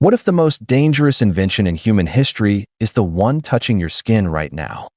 What if the most dangerous invention in human history is the one touching your skin right now?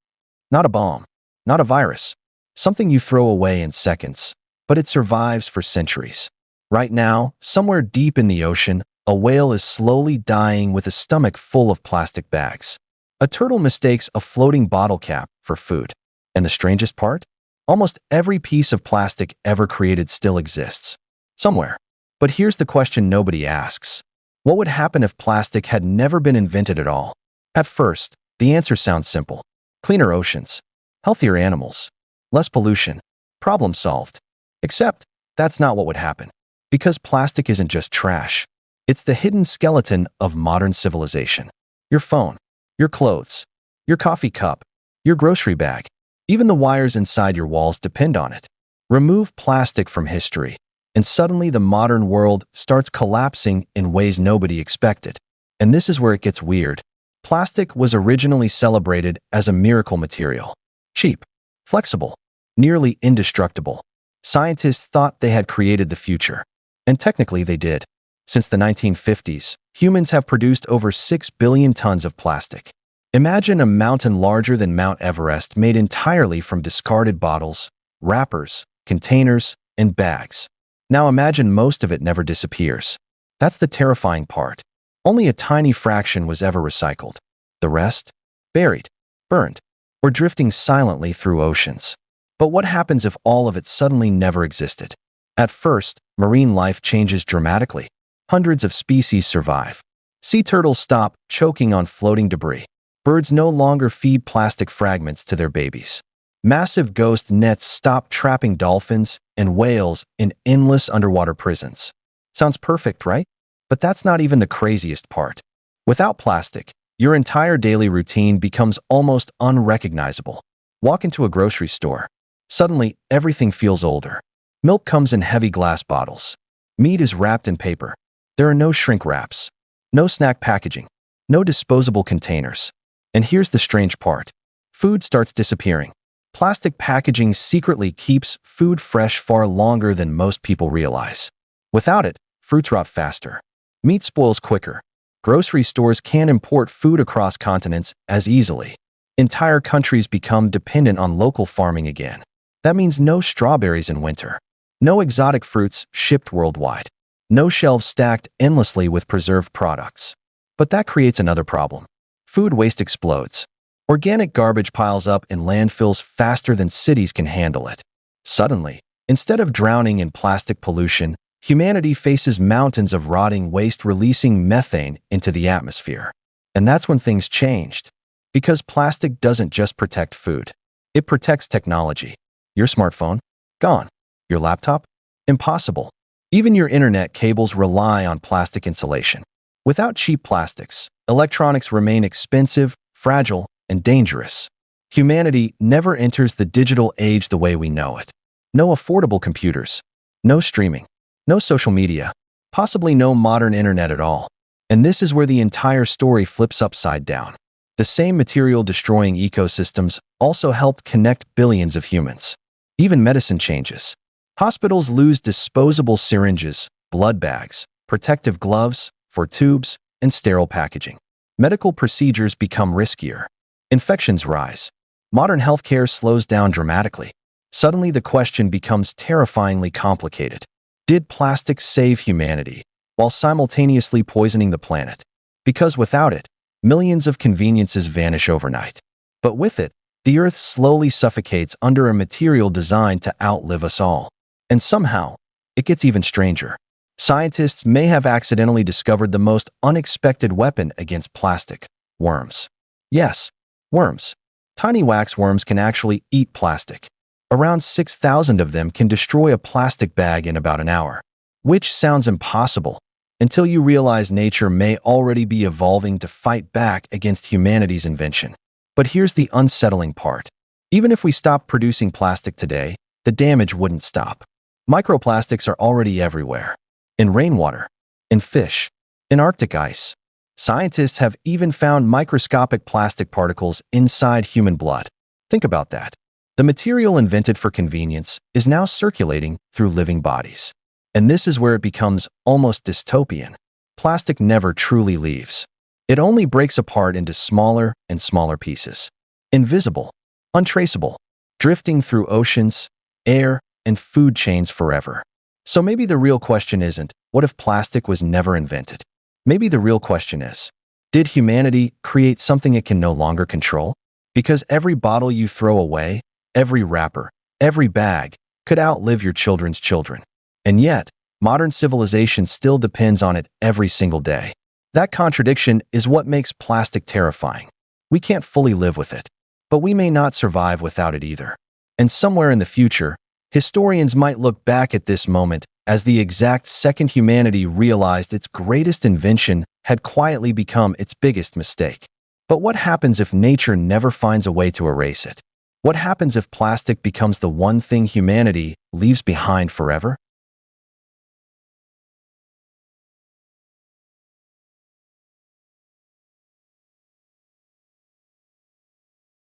Not a bomb, not a virus, something you throw away in seconds, but it survives for centuries. Right now, somewhere deep in the ocean, a whale is slowly dying with a stomach full of plastic bags. A turtle mistakes a floating bottle cap for food. And the strangest part? Almost every piece of plastic ever created still exists. Somewhere. But here's the question nobody asks. What would happen if plastic had never been invented at all? At first, the answer sounds simple. Cleaner oceans, healthier animals, less pollution, problem solved. Except, that's not what would happen. Because plastic isn't just trash. It's the hidden skeleton of modern civilization. Your phone, your clothes, your coffee cup, your grocery bag, even the wires inside your walls depend on it. Remove plastic from history, and suddenly the modern world starts collapsing in ways nobody expected. And this is where it gets weird. Plastic was originally celebrated as a miracle material. Cheap, flexible, nearly indestructible. Scientists thought they had created the future. And technically they did. Since the 1950s, humans have produced over 6 billion tons of plastic. Imagine a mountain larger than Mount Everest made entirely from discarded bottles, wrappers, containers, and bags. Now imagine most of it never disappears. That's the terrifying part. Only a tiny fraction was ever recycled. The rest? Buried, burned, or drifting silently through oceans. But what happens if all of it suddenly never existed? At first, marine life changes dramatically. Hundreds of species survive. Sea turtles stop choking on floating debris. Birds no longer feed plastic fragments to their babies. Massive ghost nets stop trapping dolphins and whales in endless underwater prisons. Sounds perfect, right? But that's not even the craziest part. Without plastic, your entire daily routine becomes almost unrecognizable. Walk into a grocery store. Suddenly, everything feels older. Milk comes in heavy glass bottles. Meat is wrapped in paper. There are no shrink wraps, no snack packaging, no disposable containers. And here's the strange part. Food starts disappearing. Plastic packaging secretly keeps food fresh far longer than most people realize. Without it, fruits rot faster. Meat spoils quicker. Grocery stores can't import food across continents as easily. Entire countries become dependent on local farming again. That means no strawberries in winter. No exotic fruits shipped worldwide. No shelves stacked endlessly with preserved products. But that creates another problem. Food waste explodes. Organic garbage piles up in landfills faster than cities can handle it. Suddenly, instead of drowning in plastic pollution, humanity faces mountains of rotting waste releasing methane into the atmosphere. And that's when things changed. Because plastic doesn't just protect food. It protects technology. Your smartphone? Gone. Your laptop? Impossible. Even your internet cables rely on plastic insulation. Without cheap plastics, electronics remain expensive, fragile, and dangerous. Humanity never enters the digital age the way we know it. No affordable computers, no streaming, no social media, possibly no modern internet at all. And this is where the entire story flips upside down. The same material destroying ecosystems also helped connect billions of humans. Even medicine changes. Hospitals lose disposable syringes, blood bags, protective gloves, for tubes, and sterile packaging. Medical procedures become riskier. Infections rise. Modern healthcare slows down dramatically. Suddenly the question becomes terrifyingly complicated. Did plastic save humanity while simultaneously poisoning the planet? Because without it, millions of conveniences vanish overnight. But with it, the Earth slowly suffocates under a material designed to outlive us all. And somehow, it gets even stranger. Scientists may have accidentally discovered the most unexpected weapon against plastic: worms. Yes, worms. Tiny wax worms can actually eat plastic. Around 6,000 of them can destroy a plastic bag in about an hour. Which sounds impossible, until you realize nature may already be evolving to fight back against humanity's invention. But here's the unsettling part. Even if we stopped producing plastic today, the damage wouldn't stop. Microplastics are already everywhere. In rainwater, in fish, in Arctic ice. Scientists have even found microscopic plastic particles inside human blood. Think about that. The material invented for convenience is now circulating through living bodies. And this is where it becomes almost dystopian. plastic never truly leaves. It only breaks apart into smaller and smaller pieces. Invisible, untraceable, drifting through oceans, air, and food chains forever. So maybe the real question isn't, what if plastic was never invented? Maybe the real question is, did humanity create something it can no longer control? Because every bottle you throw away, every wrapper, every bag, could outlive your children's children. And yet, modern civilization still depends on it every single day. That contradiction is what makes plastic terrifying. We can't fully live with it, but we may not survive without it either. And somewhere in the future, historians might look back at this moment as the exact second humanity realized its greatest invention had quietly become its biggest mistake. But what happens if nature never finds a way to erase it? What happens if plastic becomes the one thing humanity leaves behind forever?